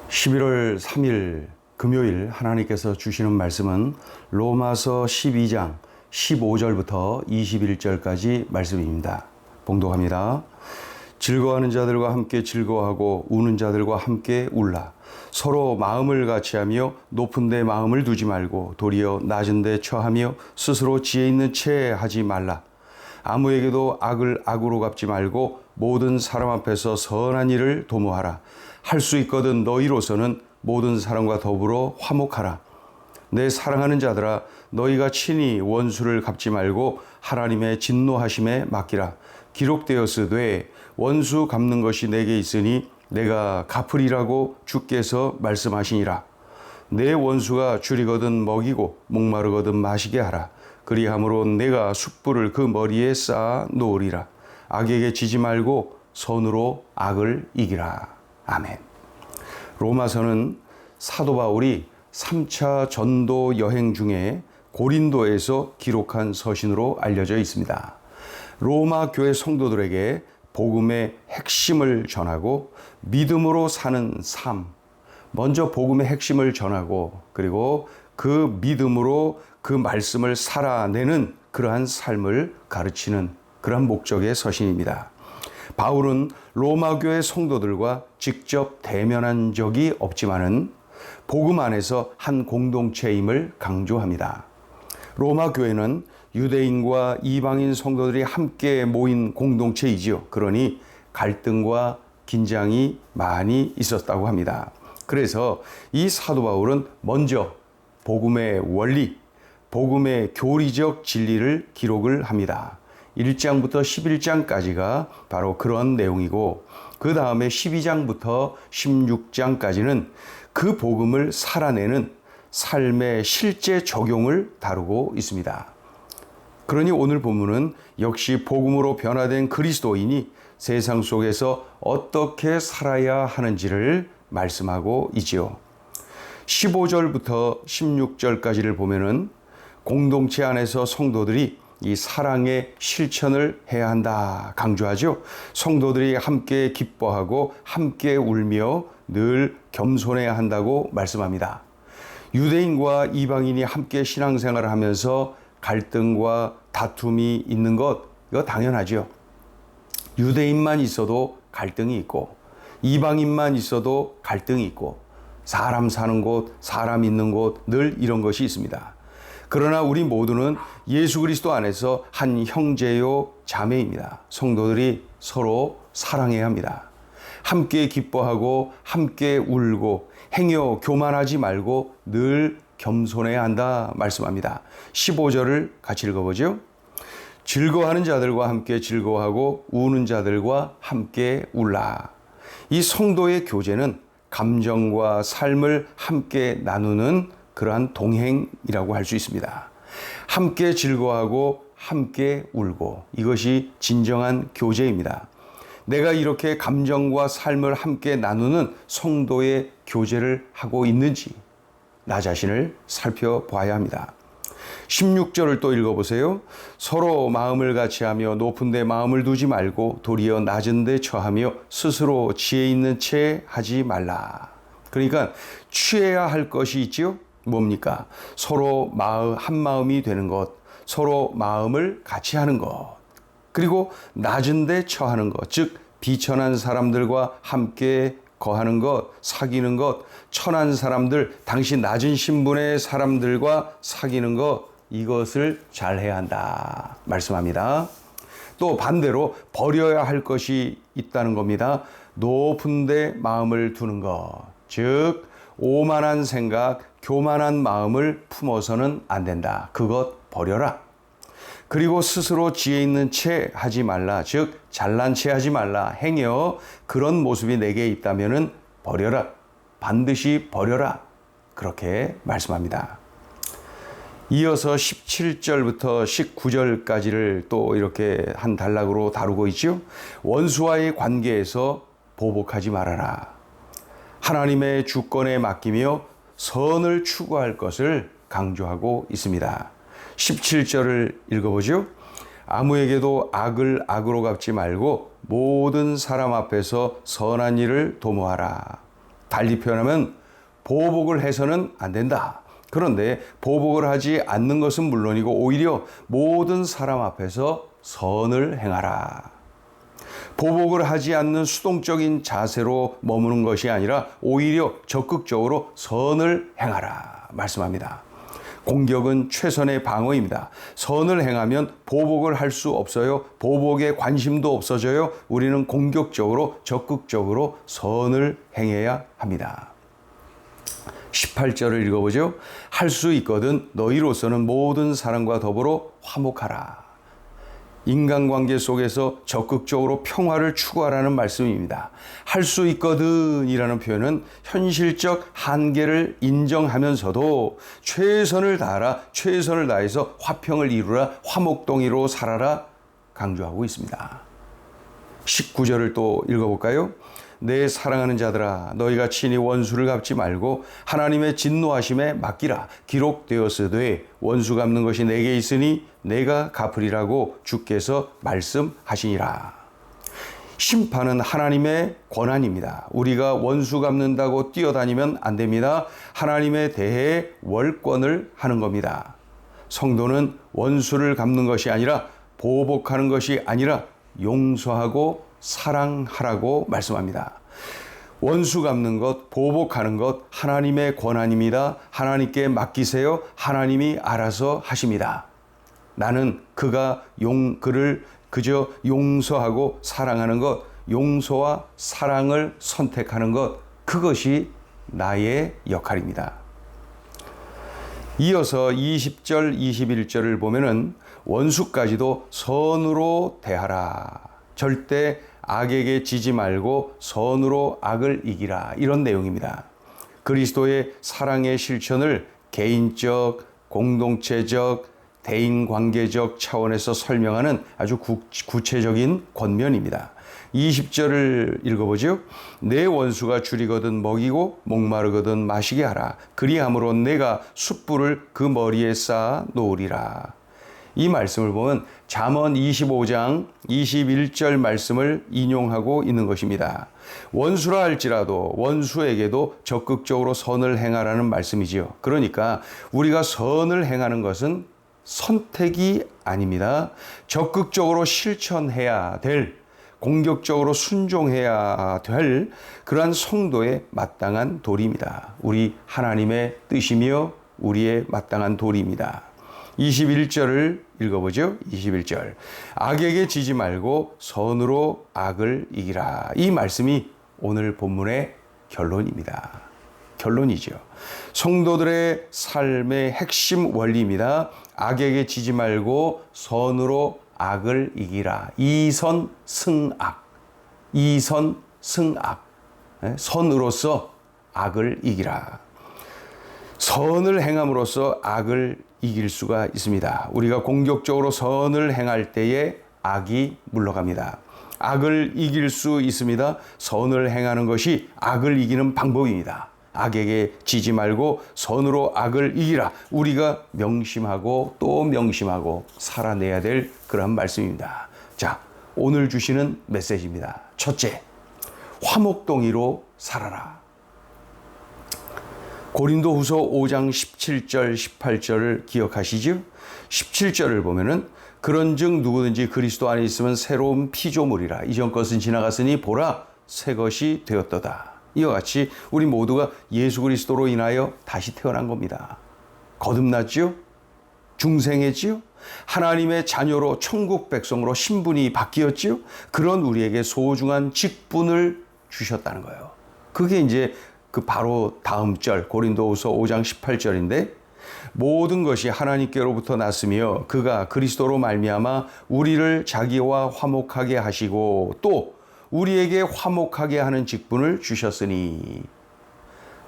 11월 3일 금요일 하나님께서 주시는 말씀은 로마서 12장 15절부터 21절까지 말씀입니다. 봉독합니다. 즐거워하는 자들과 함께 즐거워하고 우는 자들과 함께 울라. 서로 마음을 같이하며 높은 데 마음을 두지 말고 도리어 낮은 데 처하며 스스로 지혜 있는 채 하지 말라. 아무에게도 악을 악으로 갚지 말고 모든 사람 앞에서 선한 일을 도모하라. 할 수 있거든 너희로서는 모든 사람과 더불어 화목하라. 내 사랑하는 자들아, 너희가 친히 원수를 갚지 말고 하나님의 진노하심에 맡기라. 기록되었으되 원수 갚는 것이 내게 있으니 내가 갚으리라고 주께서 말씀하시니라. 내 원수가 줄이거든 먹이고 목마르거든 마시게 하라. 그리함으로 내가 숯불을 그 머리에 쌓아 놓으리라. 악에게 지지 말고 선으로 악을 이기라. 아멘. 로마서는 사도 바울이 3차 전도 여행 중에 고린도에서 기록한 서신으로 알려져 있습니다. 로마 교회 성도들에게 복음의 핵심을 전하고 믿음으로 사는 삶, 먼저 복음의 핵심을 전하고 그리고 그 믿음으로 그 말씀을 살아내는 그러한 삶을 가르치는 그러한 목적의 서신입니다. 바울은 로마 교회 성도들과 직접 대면한 적이 없지만은 복음 안에서 한 공동체임을 강조합니다. 로마 교회는 유대인과 이방인 성도들이 함께 모인 공동체이지요. 그러니 갈등과 긴장이 많이 있었다고 합니다. 그래서 이 사도 바울은 먼저 복음의 원리, 복음의 교리적 진리를 기록을 합니다. 1장부터 11장까지가 바로 그런 내용이고 그 다음에 12장부터 16장까지는 그 복음을 살아내는 삶의 실제 적용을 다루고 있습니다. 그러니 오늘 본문은 역시 복음으로 변화된 그리스도인이 세상 속에서 어떻게 살아야 하는지를 말씀하고 있지요. 15절부터 16절까지를 보면은 공동체 안에서 성도들이 이 사랑의 실천을 해야 한다 강조하죠. 성도들이 함께 기뻐하고 함께 울며 늘 겸손해야 한다고 말씀합니다. 유대인과 이방인이 함께 신앙생활을 하면서 갈등과 다툼이 있는 것, 이거 당연하죠. 유대인만 있어도 갈등이 있고 이방인만 있어도 갈등이 있고 사람 사는 곳, 사람 있는 곳 늘 이런 것이 있습니다. 그러나 우리 모두는 예수 그리스도 안에서 한 형제요 자매입니다. 성도들이 서로 사랑해야 합니다. 함께 기뻐하고 함께 울고 행여 교만하지 말고 늘 겸손해야 한다 말씀합니다. 15절을 같이 읽어보죠. 즐거워하는 자들과 함께 즐거워하고 우는 자들과 함께 울라. 이 성도의 교제는 감정과 삶을 함께 나누는 그러한 동행이라고 할 수 있습니다. 함께 즐거워하고 함께 울고 이것이 진정한 교제입니다. 내가 이렇게 감정과 삶을 함께 나누는 성도의 교제를 하고 있는지 나 자신을 살펴봐야 합니다. 16절을 또 읽어보세요. 서로 마음을 같이하며 높은 데 마음을 두지 말고 도리어 낮은 데 처하며 스스로 지혜 있는 채 하지 말라. 그러니까 취해야 할 것이 있지요. 뭡니까? 서로 한 마음이 되는 것, 서로 마음을 같이 하는 것, 그리고 낮은 데 처하는 것, 즉 비천한 사람들과 함께 거하는 것, 사귀는 것, 천한 사람들, 당시 낮은 신분의 사람들과 사귀는 것, 이것을 잘 해야 한다 말씀합니다. 또 반대로 버려야 할 것이 있다는 겁니다. 높은 데 마음을 두는 것, 즉 오만한 생각, 교만한 마음을 품어서는 안 된다. 그것 버려라. 그리고 스스로 지혜 있는 채 하지 말라. 즉 잘난 채 하지 말라. 행여 그런 모습이 내게 있다면은 버려라. 반드시 버려라. 그렇게 말씀합니다. 이어서 17절부터 19절까지를 또 이렇게 한 단락으로 다루고 있죠. 원수와의 관계에서 보복하지 말아라. 하나님의 주권에 맡기며 선을 추구할 것을 강조하고 있습니다. 17절을 읽어보죠. 아무에게도 악을 악으로 갚지 말고 모든 사람 앞에서 선한 일을 도모하라. 달리 표현하면 보복을 해서는 안 된다. 그런데 보복을 하지 않는 것은 물론이고 오히려 모든 사람 앞에서 선을 행하라. 보복을 하지 않는 수동적인 자세로 머무는 것이 아니라 오히려 적극적으로 선을 행하라 말씀합니다. 공격은 최선의 방어입니다. 선을 행하면 보복을 할 수 없어요. 보복에 관심도 없어져요. 우리는 공격적으로 적극적으로 선을 행해야 합니다. 18절을 읽어보죠. 할 수 있거든 너희로서는 모든 사람과 더불어 화목하라. 인간관계 속에서 적극적으로 평화를 추구하라는 말씀입니다. 할 수 있거든 이라는 표현은 현실적 한계를 인정하면서도 최선을 다하라, 최선을 다해서 화평을 이루라, 화목동의로 살아라 강조하고 있습니다. 19절을 또 읽어볼까요? 내 사랑하는 자들아 너희가 친히 원수를 갚지 말고 하나님의 진노하심에 맡기라. 기록되었으되 원수 갚는 것이 내게 있으니 내가 갚으리라고 주께서 말씀하시니라. 심판은 하나님의 권한입니다. 우리가 원수 갚는다고 뛰어다니면 안 됩니다. 하나님에 대해 월권을 하는 겁니다. 성도는 원수를 갚는 것이 아니라 보복하는 것이 아니라 용서하고 사랑하라고 말씀합니다. 원수 갚는 것, 보복하는 것 하나님의 권한입니다. 하나님께 맡기세요. 하나님이 알아서 하십니다. 나는 그를 그저 용서하고 사랑하는 것, 용서와 사랑을 선택하는 것, 그것이 나의 역할입니다. 이어서 20절, 21절을 보면은 원수까지도 선으로 대하라. 절대 악에게 지지 말고 선으로 악을 이기라. 이런 내용입니다. 그리스도의 사랑의 실천을 개인적, 공동체적, 대인관계적 차원에서 설명하는 아주 구체적인 권면입니다. 20절을 읽어보죠. 내 원수가 줄이거든 먹이고 목마르거든 마시게 하라. 그리함으로 내가 숯불을 그 머리에 쌓아 놓으리라. 이 말씀을 보면 잠언 25장 21절 말씀을 인용하고 있는 것입니다. 원수라 할지라도 원수에게도 적극적으로 선을 행하라는 말씀이지요. 그러니까 우리가 선을 행하는 것은 선택이 아닙니다. 적극적으로 실천해야 될, 공격적으로 순종해야 될 그러한 성도의 마땅한 도리입니다. 우리 하나님의 뜻이며 우리의 마땅한 도리입니다. 21절을 읽어보죠. 21절. 악에게 지지 말고 선으로 악을 이기라. 이 말씀이 오늘 본문의 결론입니다. 결론이죠. 성도들의 삶의 핵심 원리입니다. 악에게 지지 말고 선으로 악을 이기라. 이선 승악. 이선 승악. 선으로서 악을 이기라. 선을 행함으로써 악을 이길 수가 있습니다. 우리가 공격적으로 선을 행할 때에 악이 물러갑니다. 악을 이길 수 있습니다. 선을 행하는 것이 악을 이기는 방법입니다. 악에게 지지 말고 선으로 악을 이기라. 우리가 명심하고 또 명심하고 살아내야 될 그런 말씀입니다. 자, 오늘 주시는 메시지입니다. 첫째, 화목동의로 살아라. 고린도후서 5장 17절 18절을 기억하시죠? 17절을 보면은 그런즉 누구든지 그리스도 안에 있으면 새로운 피조물이라. 이전 것은 지나갔으니 보라 새 것이 되었도다. 이와 같이 우리 모두가 예수 그리스도로 인하여 다시 태어난 겁니다. 거듭났지요? 중생했지요? 하나님의 자녀로 천국 백성으로 신분이 바뀌었지요? 그런 우리에게 소중한 직분을 주셨다는 거예요. 그게 이제 그 바로 다음 절 고린도후서 5장 18절인데 모든 것이 하나님께로부터 났으며 그가 그리스도로 말미암아 우리를 자기와 화목하게 하시고 또 우리에게 화목하게 하는 직분을 주셨으니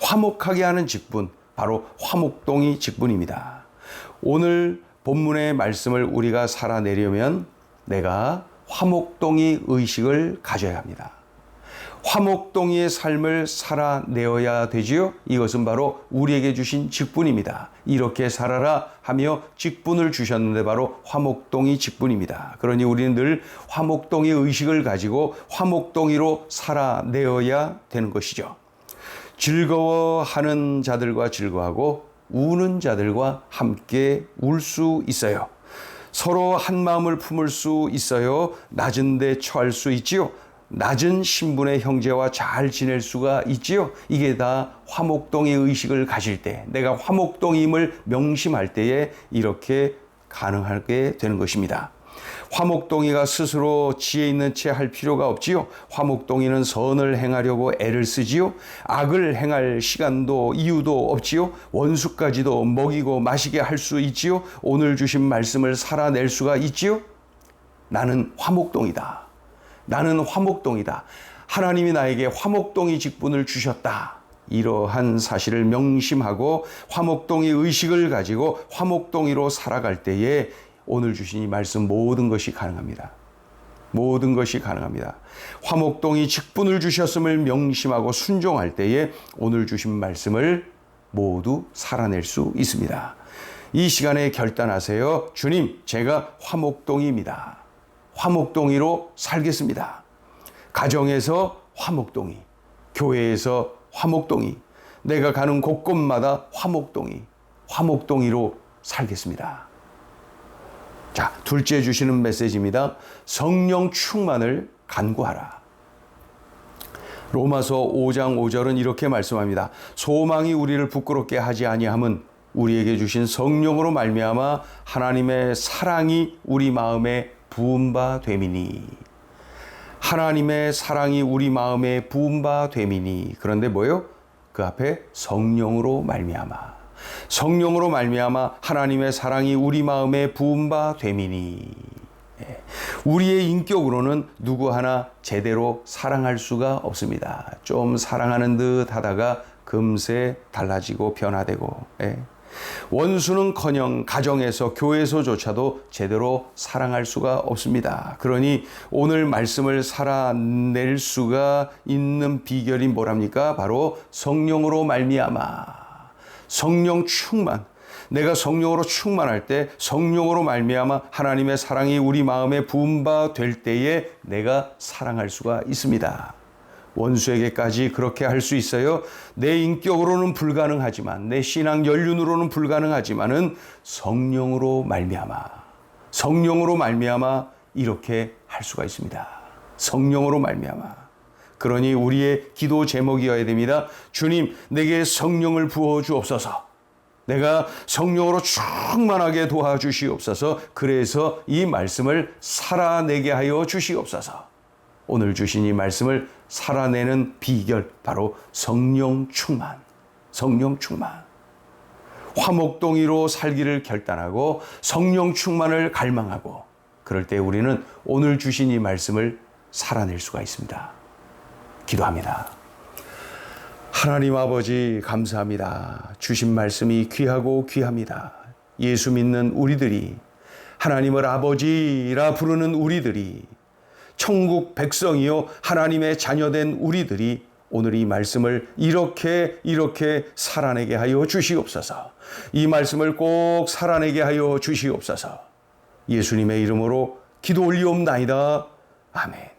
화목하게 하는 직분 바로 화목동의 직분입니다. 오늘 본문의 말씀을 우리가 살아내려면 내가 화목동의 의식을 가져야 합니다. 화목동의의 삶을 살아내어야 되지요. 이것은 바로 우리에게 주신 직분입니다. 이렇게 살아라 하며 직분을 주셨는데 바로 화목동의 직분입니다. 그러니 우리는 늘 화목동의 의식을 가지고 화목동의로 살아내어야 되는 것이죠. 즐거워하는 자들과 즐거워하고 우는 자들과 함께 울 수 있어요. 서로 한 마음을 품을 수 있어요. 낮은 데 처할 수 있지요. 낮은 신분의 형제와 잘 지낼 수가 있지요. 이게 다 화목동의 의식을 가질 때, 내가 화목동임을 명심할 때에 이렇게 가능하게 되는 것입니다. 화목동이가 스스로 지혜 있는 채 할 필요가 없지요. 화목동이는 선을 행하려고 애를 쓰지요. 악을 행할 시간도 이유도 없지요. 원수까지도 먹이고 마시게 할 수 있지요. 오늘 주신 말씀을 살아낼 수가 있지요. 나는 화목동이다. 나는 화목동이다. 하나님이 나에게 화목동이 직분을 주셨다. 이러한 사실을 명심하고 화목동의 의식을 가지고 화목동이로 살아갈 때에 오늘 주신 이 말씀 모든 것이 가능합니다. 모든 것이 가능합니다. 화목동이 직분을 주셨음을 명심하고 순종할 때에 오늘 주신 말씀을 모두 살아낼 수 있습니다. 이 시간에 결단하세요. 주님, 제가 화목동이입니다. 화목동이로 살겠습니다. 가정에서 화목동이, 교회에서 화목동이, 내가 가는 곳곳마다 화목동이로 살겠습니다. 자, 둘째 주시는 메시지입니다. 성령 충만을 간구하라. 로마서 5장 5절은 이렇게 말씀합니다. 소망이 우리를 부끄럽게 하지 아니함은 우리에게 주신 성령으로 말미암아 하나님의 사랑이 우리 마음에 부은 바 됨이니. 하나님의 사랑이 우리 마음에 부은 바 됨이니. 그런데 뭐요? 그 앞에 성령으로 말미암아. 성령으로 말미암아 하나님의 사랑이 우리 마음에 부은 바 됨이니. 우리의 인격으로는 누구 하나 제대로 사랑할 수가 없습니다. 좀 사랑하는 듯 하다가 금세 달라지고 변화되고, 원수는커녕 가정에서 교회에서조차도 제대로 사랑할 수가 없습니다. 그러니 오늘 말씀을 살아낼 수가 있는 비결이 뭐랍니까? 바로 성령으로 말미암아. 성령 충만. 내가 성령으로 충만할 때 성령으로 말미암아 하나님의 사랑이 우리 마음에 부은 바 될 때에 내가 사랑할 수가 있습니다. 원수에게까지 그렇게 할 수 있어요. 내 인격으로는 불가능하지만, 내 신앙 연륜으로는 불가능하지만은 성령으로 말미암아 이렇게 할 수가 있습니다. 성령으로 말미암아. 그러니 우리의 기도 제목이어야 됩니다. 주님, 내게 성령을 부어 주옵소서. 내가 성령으로 충만하게 도와주시옵소서. 그래서 이 말씀을 살아내게 하여 주시옵소서. 오늘 주신 이 말씀을 살아내는 비결, 바로 성령 충만. 화목동이로 살기를 결단하고 성령 충만을 갈망하고, 그럴 때 우리는 오늘 주신 이 말씀을 살아낼 수가 있습니다. 기도합니다. 하나님 아버지, 감사합니다. 주신 말씀이 귀하고 귀합니다. 예수 믿는 우리들이, 하나님을 아버지라 부르는 우리들이, 천국 백성이요 하나님의 자녀된 우리들이 오늘 이 말씀을 이렇게 살아내게 하여 주시옵소서. 이 말씀을 꼭 살아내게 하여 주시옵소서. 예수님의 이름으로 기도 올리옵나이다. 아멘.